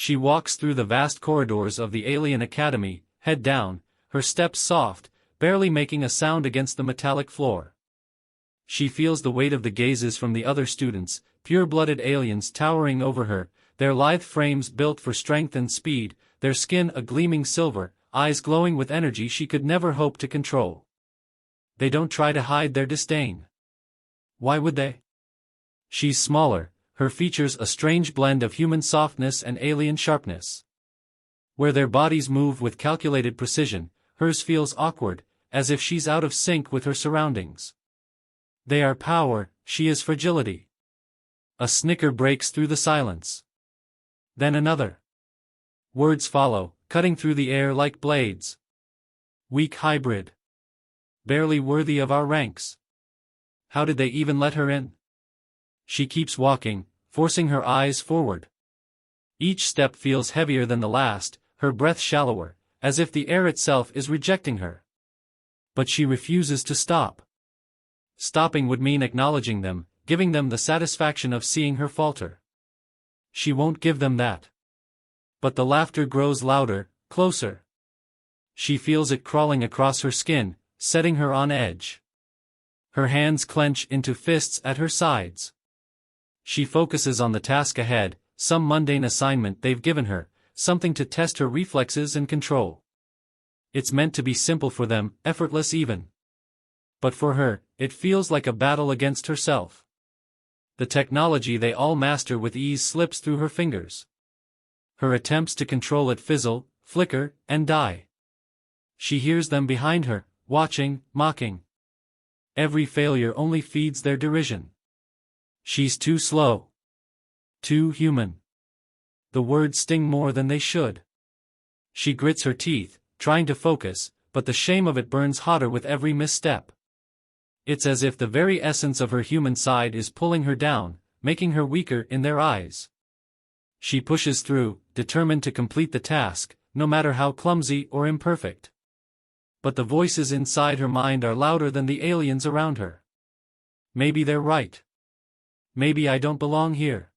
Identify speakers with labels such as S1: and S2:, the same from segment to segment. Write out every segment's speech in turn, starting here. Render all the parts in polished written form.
S1: She walks through the vast corridors of the alien academy, head down, her steps soft, barely making a sound against the metallic floor. She feels the weight of the gazes from the other students, pure-blooded aliens towering over her, their lithe frames built for strength and speed, their skin a gleaming silver, eyes glowing with energy she could never hope to control. They don't try to hide their disdain. Why would they? She's smaller, her features a strange blend of human softness and alien sharpness. Where their bodies move with calculated precision, hers feels awkward, as if she's out of sync with her surroundings. They are power, she is fragility. A snicker breaks through the silence. Then another. Words follow, cutting through the air like blades. Weak hybrid. Barely worthy of our ranks. How did they even let her in? She keeps walking, forcing her eyes forward. Each step feels heavier than the last, her breath shallower, as if the air itself is rejecting her. But she refuses to stop. Stopping would mean acknowledging them, giving them the satisfaction of seeing her falter. She won't give them that. But the laughter grows louder, closer. She feels it crawling across her skin, setting her on edge. Her hands clench into fists at her sides. She focuses on the task ahead, some mundane assignment they've given her, something to test her reflexes and control. It's meant to be simple for them, effortless even. But for her, it feels like a battle against herself. The technology they all master with ease slips through her fingers. Her attempts to control it fizzle, flicker, and die. She hears them behind her, watching, mocking. Every failure only feeds their derision. She's too slow. Too human. The words sting more than they should. She grits her teeth, trying to focus, but the shame of it burns hotter with every misstep. It's as if the very essence of her human side is pulling her down, making her weaker in their eyes. She pushes through, determined to complete the task, no matter how clumsy or imperfect. But the voices inside her mind are louder than the aliens around her. Maybe they're right. Maybe I don't belong here.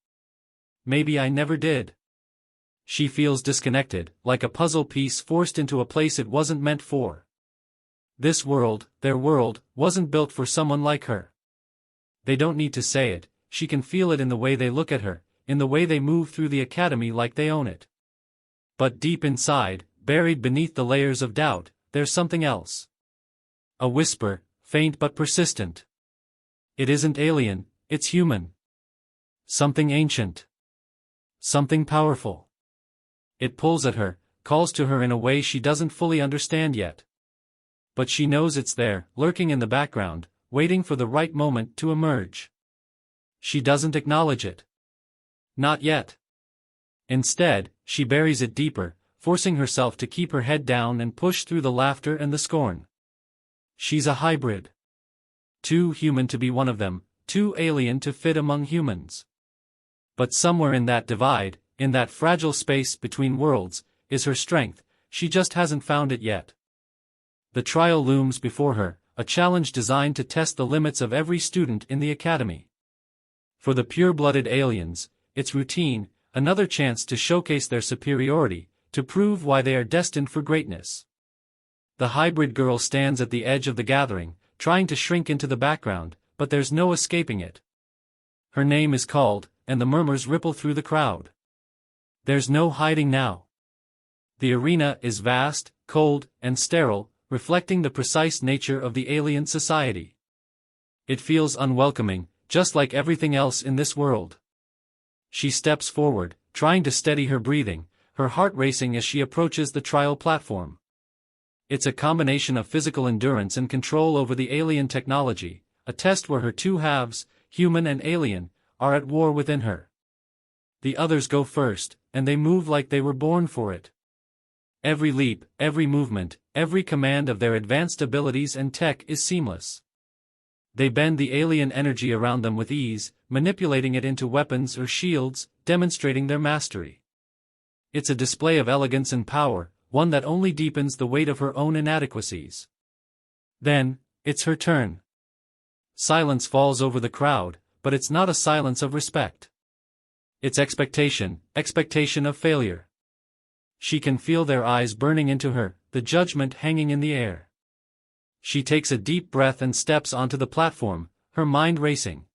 S1: Maybe I never did. She feels disconnected, like a puzzle piece forced into a place it wasn't meant for. This world, their world, wasn't built for someone like her. They don't need to say it, she can feel it in the way they look at her, in the way they move through the academy like they own it. But deep inside, buried beneath the layers of doubt, there's something else. A whisper, faint but persistent. It isn't alien, it's human. Something ancient. Something powerful. It pulls at her, calls to her in a way she doesn't fully understand yet. But she knows it's there, lurking in the background, waiting for the right moment to emerge. She doesn't acknowledge it. Not yet. Instead, she buries it deeper, forcing herself to keep her head down and push through the laughter and the scorn. She's a hybrid. Too human to be one of them, too alien to fit among humans. But somewhere in that divide, in that fragile space between worlds, is her strength, she just hasn't found it yet. The trial looms before her, a challenge designed to test the limits of every student in the academy. For the pure-blooded aliens, it's routine, another chance to showcase their superiority, to prove why they are destined for greatness. The hybrid girl stands at the edge of the gathering, trying to shrink into the background, but there's no escaping it. Her name is called, and the murmurs ripple through the crowd. There's no hiding now. The arena is vast, cold, and sterile, reflecting the precise nature of the alien society. It feels unwelcoming, just like everything else in this world. She steps forward, trying to steady her breathing, her heart racing as she approaches the trial platform. It's a combination of physical endurance and control over the alien technology, a test where her two halves, human and alien, are at war within her. The others go first, and they move like they were born for it. Every leap, every movement, every command of their advanced abilities and tech is seamless. They bend the alien energy around them with ease, manipulating it into weapons or shields, demonstrating their mastery. It's a display of elegance and power, one that only deepens the weight of her own inadequacies. Then, it's her turn. Silence falls over the crowd, but it's not a silence of respect. It's expectation, expectation of failure. She can feel their eyes burning into her, the judgment hanging in the air. She takes a deep breath and steps onto the platform, her mind racing.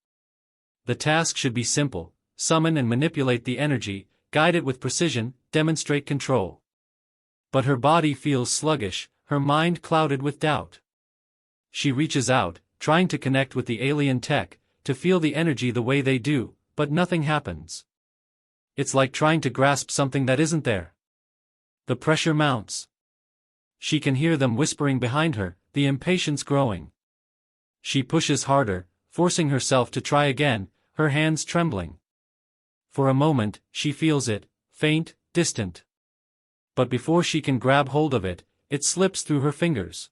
S1: The task should be simple: summon and manipulate the energy, guide it with precision, demonstrate control. But her body feels sluggish, her mind clouded with doubt. She reaches out, trying to connect with the alien tech, to feel the energy the way they do, but nothing happens. It's like trying to grasp something that isn't there. The pressure mounts. She can hear them whispering behind her, the impatience growing. She pushes harder, forcing herself to try again, her hands trembling. For a moment, she feels it, faint, distant. But before she can grab hold of it, it slips through her fingers.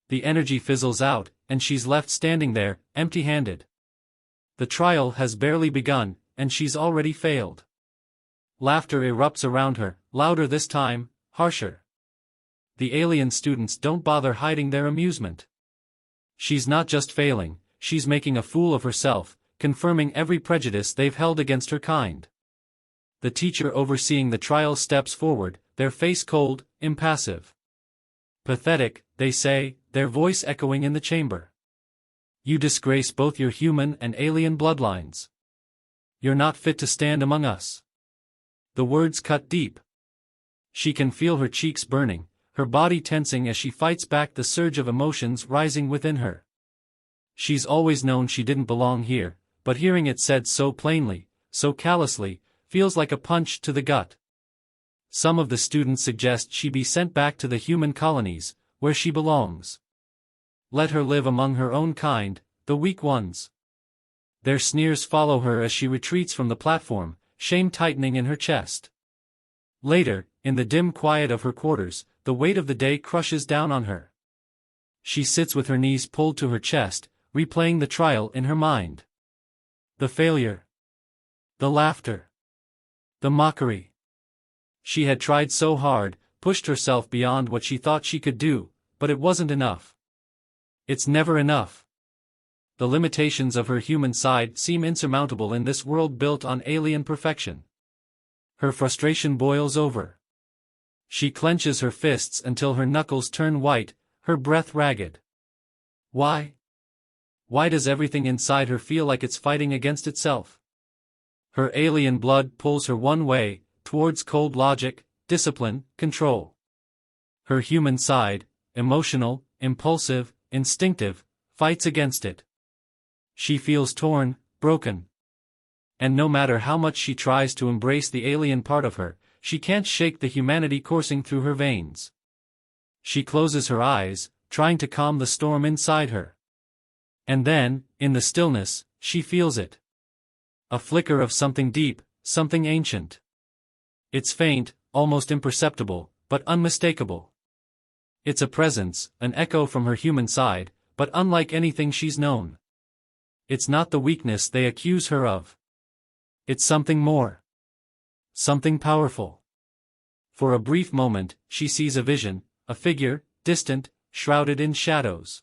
S1: The energy fizzles out, and she's left standing there, empty-handed. The trial has barely begun, and she's already failed. Laughter erupts around her, louder this time, harsher. The alien students don't bother hiding their amusement. She's not just failing, she's making a fool of herself, confirming every prejudice they've held against her kind. The teacher overseeing the trial steps forward, their face cold, impassive. Pathetic, they say, their voice echoing in the chamber. You disgrace both your human and alien bloodlines. You're not fit to stand among us. The words cut deep. She can feel her cheeks burning, her body tensing as she fights back the surge of emotions rising within her. She's always known she didn't belong here, but hearing it said so plainly, so callously, feels like a punch to the gut. Some of the students suggest she be sent back to the human colonies, where she belongs. Let her live among her own kind, the weak ones. Their sneers follow her as she retreats from the platform, shame tightening in her chest. Later, in the dim quiet of her quarters, the weight of the day crushes down on her. She sits with her knees pulled to her chest, replaying the trial in her mind. The failure. The laughter. The mockery. She had tried so hard, pushed herself beyond what she thought she could do, but it wasn't enough. It's never enough. The limitations of her human side seem insurmountable in this world built on alien perfection. Her frustration boils over. She clenches her fists until her knuckles turn white, her breath ragged. Why? Why does everything inside her feel like it's fighting against itself? Her alien blood pulls her one way, towards cold logic, discipline, control. Her human side, emotional, impulsive, instinctive, fights against it. She feels torn, broken. And no matter how much she tries to embrace the alien part of her, she can't shake the humanity coursing through her veins. She closes her eyes, trying to calm the storm inside her. And then, in the stillness, she feels it. A flicker of something deep, something ancient. It's faint, almost imperceptible, but unmistakable. It's a presence, an echo from her human side, but unlike anything she's known. It's not the weakness they accuse her of. It's something more. Something powerful. For a brief moment, she sees a vision, a figure, distant, shrouded in shadows.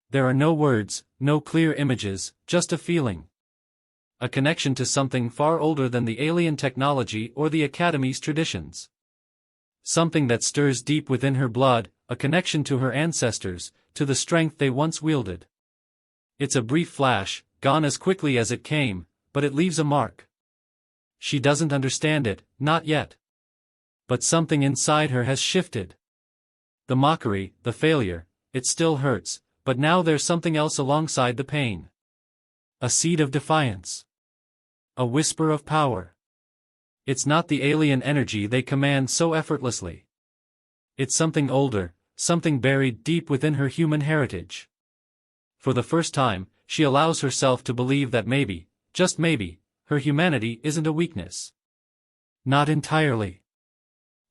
S1: There are no words, no clear images, just a feeling. A connection to something far older than the alien technology or the Academy's traditions. Something that stirs deep within her blood, a connection to her ancestors, to the strength they once wielded. It's a brief flash, gone as quickly as it came, but it leaves a mark. She doesn't understand it, not yet. But something inside her has shifted. The mockery, the failure, it still hurts, but now there's something else alongside the pain. A seed of defiance. A whisper of power. It's not the alien energy they command so effortlessly. It's something older, something buried deep within her human heritage. For the first time, she allows herself to believe that maybe, just maybe, her humanity isn't a weakness. Not entirely.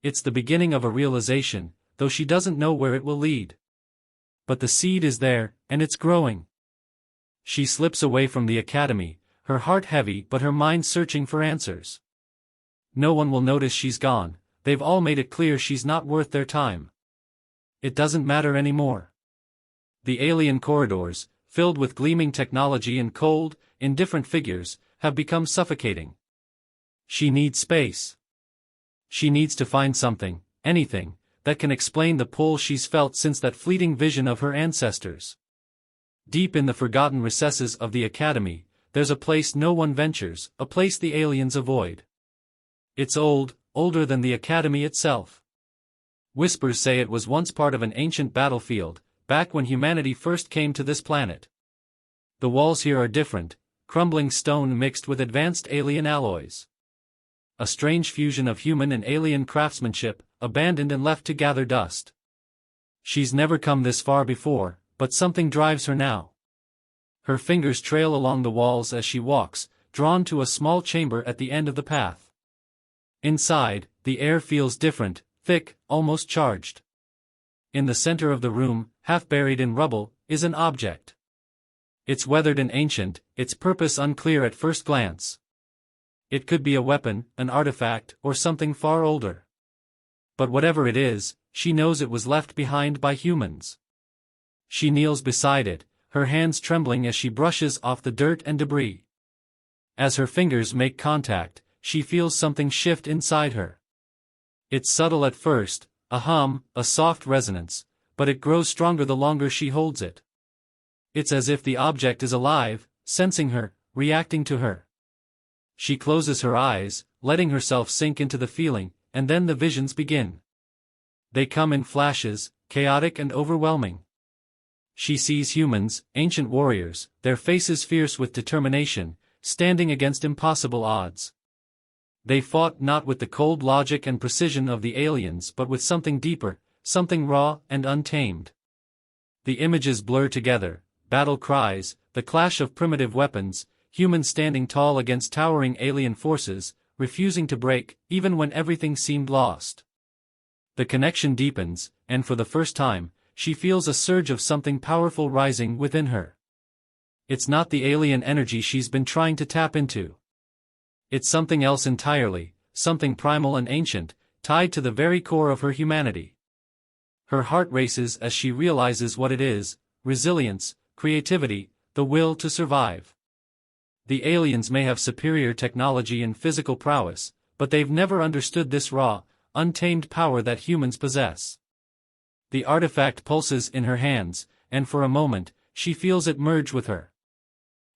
S1: It's the beginning of a realization, though she doesn't know where it will lead. But the seed is there, and it's growing. She slips away from the academy, her heart heavy but her mind searching for answers. No one will notice she's gone, they've all made it clear she's not worth their time. It doesn't matter anymore. The alien corridors, filled with gleaming technology and cold, indifferent figures, have become suffocating. She needs space. She needs to find something, anything, that can explain the pull she's felt since that fleeting vision of her ancestors. Deep in the forgotten recesses of the Academy, there's a place no one ventures, a place the aliens avoid. It's old, older than the Academy itself. Whispers say it was once part of an ancient battlefield, back when humanity first came to this planet. The walls here are different, crumbling stone mixed with advanced alien alloys. A strange fusion of human and alien craftsmanship, abandoned and left to gather dust. She's never come this far before, but something drives her now. Her fingers trail along the walls as she walks, drawn to a small chamber at the end of the path. Inside, the air feels different, thick, almost charged. In the center of the room, half buried in rubble, is an object. It's weathered and ancient, its purpose unclear at first glance. It could be a weapon, an artifact, or something far older. But whatever it is, she knows it was left behind by humans. She kneels beside it, her hands trembling as she brushes off the dirt and debris. As her fingers make contact, she feels something shift inside her. It's subtle at first, a hum, a soft resonance, but it grows stronger the longer she holds it. It's as if the object is alive, sensing her, reacting to her. She closes her eyes, letting herself sink into the feeling, and then the visions begin. They come in flashes, chaotic and overwhelming. She sees humans, ancient warriors, their faces fierce with determination, standing against impossible odds. They fought not with the cold logic and precision of the aliens but with something deeper, something raw and untamed. The images blur together, battle cries, the clash of primitive weapons, humans standing tall against towering alien forces, refusing to break, even when everything seemed lost. The connection deepens, and for the first time, she feels a surge of something powerful rising within her. It's not the alien energy she's been trying to tap into. It's something else entirely, something primal and ancient, tied to the very core of her humanity. Her heart races as she realizes what it is: resilience, creativity, the will to survive. The aliens may have superior technology and physical prowess, but they've never understood this raw, untamed power that humans possess. The artifact pulses in her hands, and for a moment, she feels it merge with her.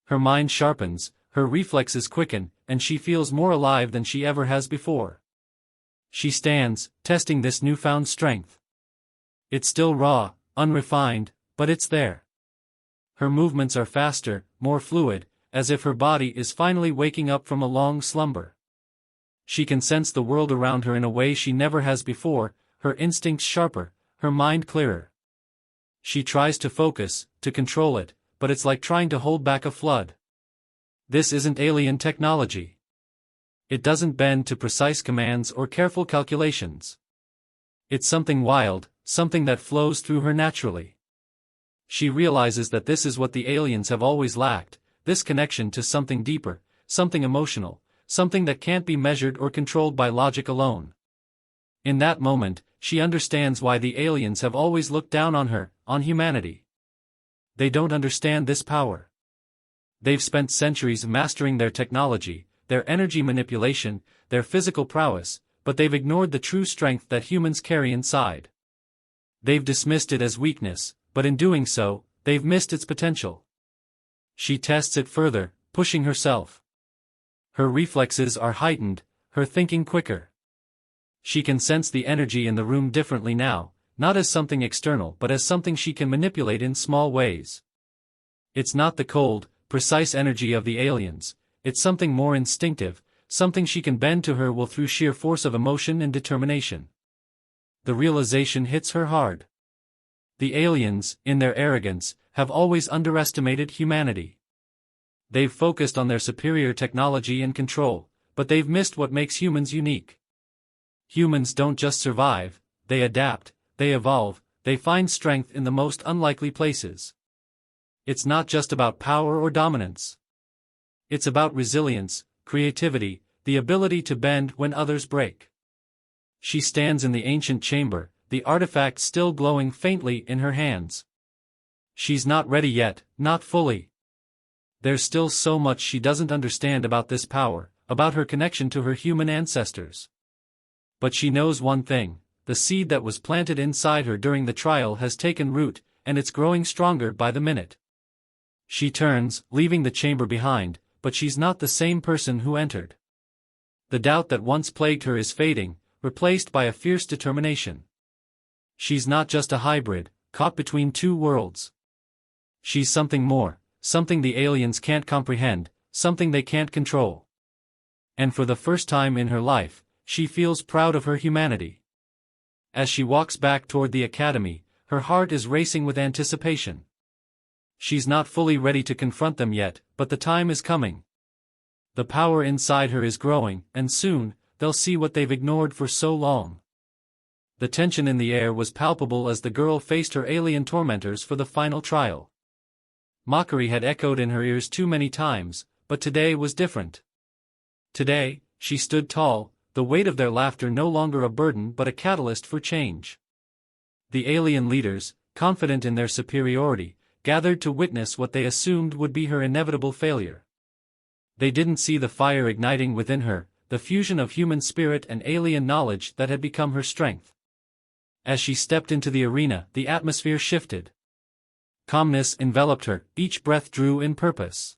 S1: Her mind sharpens, her reflexes quicken, and she feels more alive than she ever has before. She stands, testing this newfound strength. It's still raw, unrefined, but it's there. Her movements are faster, more fluid, as if her body is finally waking up from a long slumber. She can sense the world around her in a way she never has before, her instincts sharper, her mind clearer. She tries to focus, to control it, but it's like trying to hold back a flood. This isn't alien technology. It doesn't bend to precise commands or careful calculations. It's something wild, something that flows through her naturally. She realizes that this is what the aliens have always lacked, this connection to something deeper, something emotional, something that can't be measured or controlled by logic alone. In that moment, she understands why the aliens have always looked down on her, on humanity. They don't understand this power. They've spent centuries mastering their technology, their energy manipulation, their physical prowess, but they've ignored the true strength that humans carry inside. They've dismissed it as weakness, but in doing so, they've missed its potential. She tests it further, pushing herself. Her reflexes are heightened, her thinking quicker. She can sense the energy in the room differently now, not as something external but as something she can manipulate in small ways. It's not the cold, precise energy of the aliens, it's something more instinctive, something she can bend to her will through sheer force of emotion and determination. The realization hits her hard. The aliens, in their arrogance, have always underestimated humanity. They've focused on their superior technology and control, but they've missed what makes humans unique. Humans don't just survive, they adapt, they evolve, they find strength in the most unlikely places. It's not just about power or dominance. It's about resilience, creativity, the ability to bend when others break. She stands in the ancient chamber, the artifact still glowing faintly in her hands. She's not ready yet, not fully. There's still so much she doesn't understand about this power, about her connection to her human ancestors. But she knows one thing: the seed that was planted inside her during the trial has taken root, and it's growing stronger by the minute. She turns, leaving the chamber behind, but she's not the same person who entered. The doubt that once plagued her is fading, replaced by a fierce determination. She's not just a hybrid, caught between two worlds. She's something more, something the aliens can't comprehend, something they can't control. And for the first time in her life, she feels proud of her humanity. As she walks back toward the academy, her heart is racing with anticipation. She's not fully ready to confront them yet, but the time is coming. The power inside her is growing, and soon, they'll see what they've ignored for so long. The tension in the air was palpable as the girl faced her alien tormentors for the final trial. Mockery had echoed in her ears too many times, but today was different. Today, she stood tall, the weight of their laughter no longer a burden but a catalyst for change. The alien leaders, confident in their superiority, gathered to witness what they assumed would be her inevitable failure. They didn't see the fire igniting within her, the fusion of human spirit and alien knowledge that had become her strength. As she stepped into the arena, the atmosphere shifted. Calmness enveloped her, each breath drew in purpose.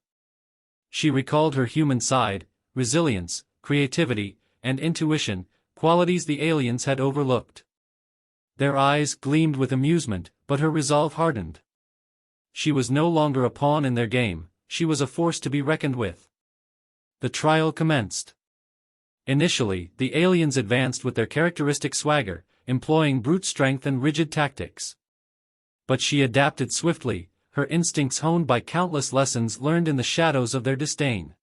S1: She recalled her human side, resilience, creativity, and intuition, qualities the aliens had overlooked. Their eyes gleamed with amusement, but her resolve hardened. She was no longer a pawn in their game, she was a force to be reckoned with. The trial commenced. Initially, the aliens advanced with their characteristic swagger, employing brute strength and rigid tactics. But she adapted swiftly, her instincts honed by countless lessons learned in the shadows of their disdain.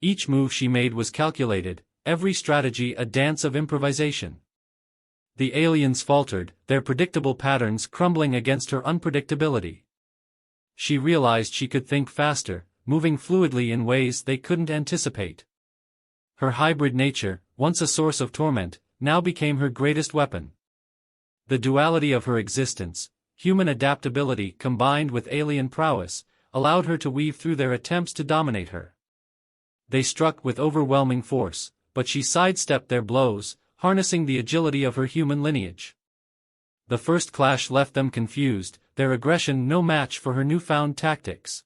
S1: Each move she made was calculated, every strategy a dance of improvisation. The aliens faltered, their predictable patterns crumbling against her unpredictability. She realized she could think faster, moving fluidly in ways they couldn't anticipate. Her hybrid nature, once a source of torment, now became her greatest weapon. The duality of her existence, human adaptability combined with alien prowess, allowed her to weave through their attempts to dominate her. They struck with overwhelming force, but she sidestepped their blows, harnessing the agility of her human lineage. The first clash left them confused, their aggression no match for her newfound tactics.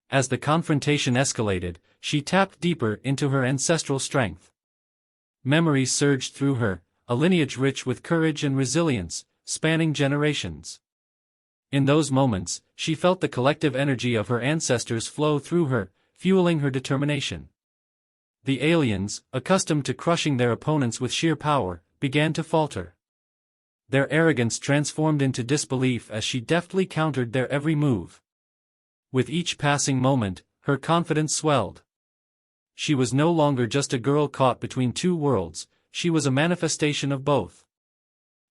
S1: As the confrontation escalated, she tapped deeper into her ancestral strength. Memories surged through her, a lineage rich with courage and resilience, spanning generations. In those moments, she felt the collective energy of her ancestors flow through her, fueling her determination. The aliens, accustomed to crushing their opponents with sheer power, began to falter. Their arrogance transformed into disbelief as she deftly countered their every move. With each passing moment, her confidence swelled. She was no longer just a girl caught between two worlds, she was a manifestation of both.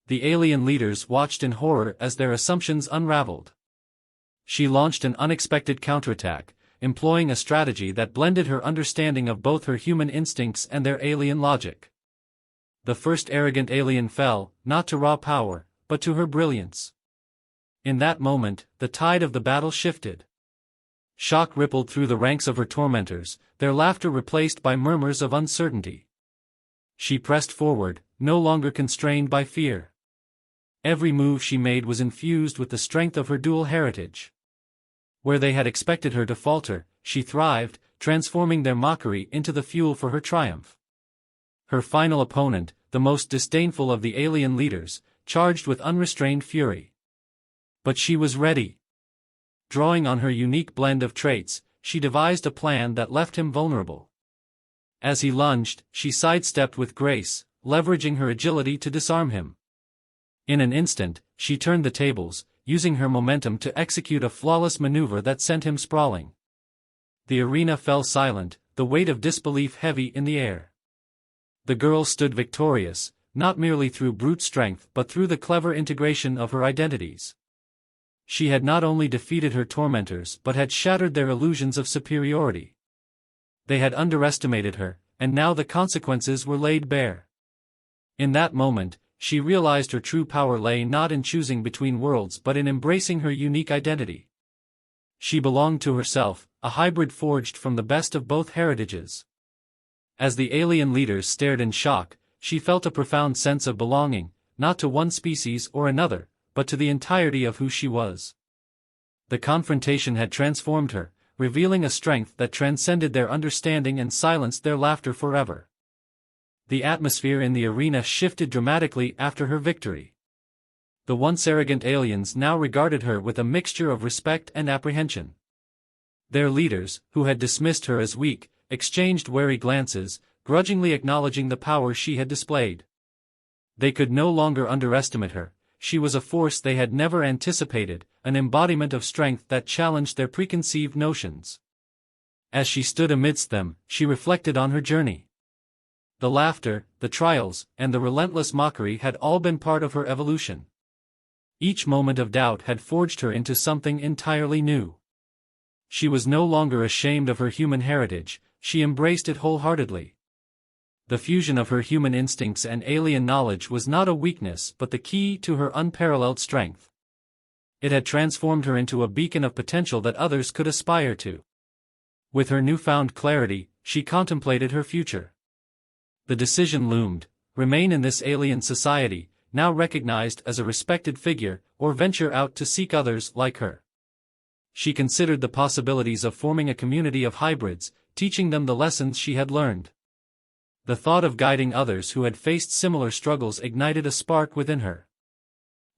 S1: The alien leaders watched in horror as their assumptions unraveled. She launched an unexpected counterattack, employing a strategy that blended her understanding of both her human instincts and their alien logic. The first arrogant alien fell, not to raw power, but to her brilliance. In that moment, the tide of the battle shifted. Shock rippled through the ranks of her tormentors, their laughter replaced by murmurs of uncertainty. She pressed forward, no longer constrained by fear. Every move she made was infused with the strength of her dual heritage. Where they had expected her to falter, she thrived, transforming their mockery into the fuel for her triumph. Her final opponent, the most disdainful of the alien leaders, charged with unrestrained fury. But she was ready. Drawing on her unique blend of traits, she devised a plan that left him vulnerable. As he lunged, she sidestepped with grace, leveraging her agility to disarm him. In an instant, she turned the tables, using her momentum to execute a flawless maneuver that sent him sprawling. The arena fell silent, the weight of disbelief heavy in the air. The girl stood victorious, not merely through brute strength but through the clever integration of her identities. She had not only defeated her tormentors but had shattered their illusions of superiority. They had underestimated her, and now the consequences were laid bare. In that moment, she realized her true power lay not in choosing between worlds but in embracing her unique identity. She belonged to herself, a hybrid forged from the best of both heritages. As the alien leaders stared in shock, she felt a profound sense of belonging, not to one species or another, but to the entirety of who she was. The confrontation had transformed her, revealing a strength that transcended their understanding and silenced their laughter forever. The atmosphere in the arena shifted dramatically after her victory. The once arrogant aliens now regarded her with a mixture of respect and apprehension. Their leaders, who had dismissed her as weak, exchanged wary glances, grudgingly acknowledging the power she had displayed. They could no longer underestimate her. She was a force they had never anticipated, an embodiment of strength that challenged their preconceived notions. As she stood amidst them, she reflected on her journey. The laughter, the trials, and the relentless mockery had all been part of her evolution. Each moment of doubt had forged her into something entirely new. She was no longer ashamed of her human heritage, she embraced it wholeheartedly. The fusion of her human instincts and alien knowledge was not a weakness but the key to her unparalleled strength. It had transformed her into a beacon of potential that others could aspire to. With her newfound clarity, she contemplated her future. The decision loomed: remain in this alien society, now recognized as a respected figure, or venture out to seek others like her. She considered the possibilities of forming a community of hybrids, teaching them the lessons she had learned. The thought of guiding others who had faced similar struggles ignited a spark within her.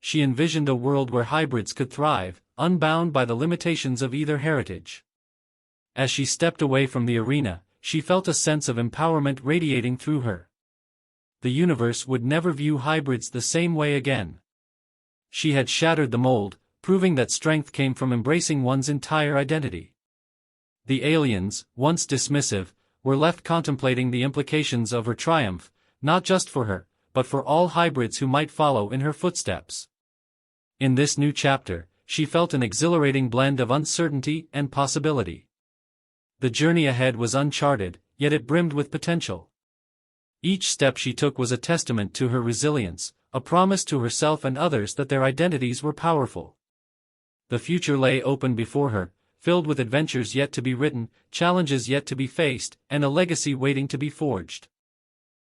S1: She envisioned a world where hybrids could thrive, unbound by the limitations of either heritage. As she stepped away from the arena, she felt a sense of empowerment radiating through her. The universe would never view hybrids the same way again. She had shattered the mold, proving that strength came from embracing one's entire identity. The aliens, once dismissive, were left contemplating the implications of her triumph, not just for her, but for all hybrids who might follow in her footsteps. In this new chapter, she felt an exhilarating blend of uncertainty and possibility. The journey ahead was uncharted, yet it brimmed with potential. Each step she took was a testament to her resilience, a promise to herself and others that their identities were powerful. The future lay open before her, filled with adventures yet to be written, challenges yet to be faced, and a legacy waiting to be forged.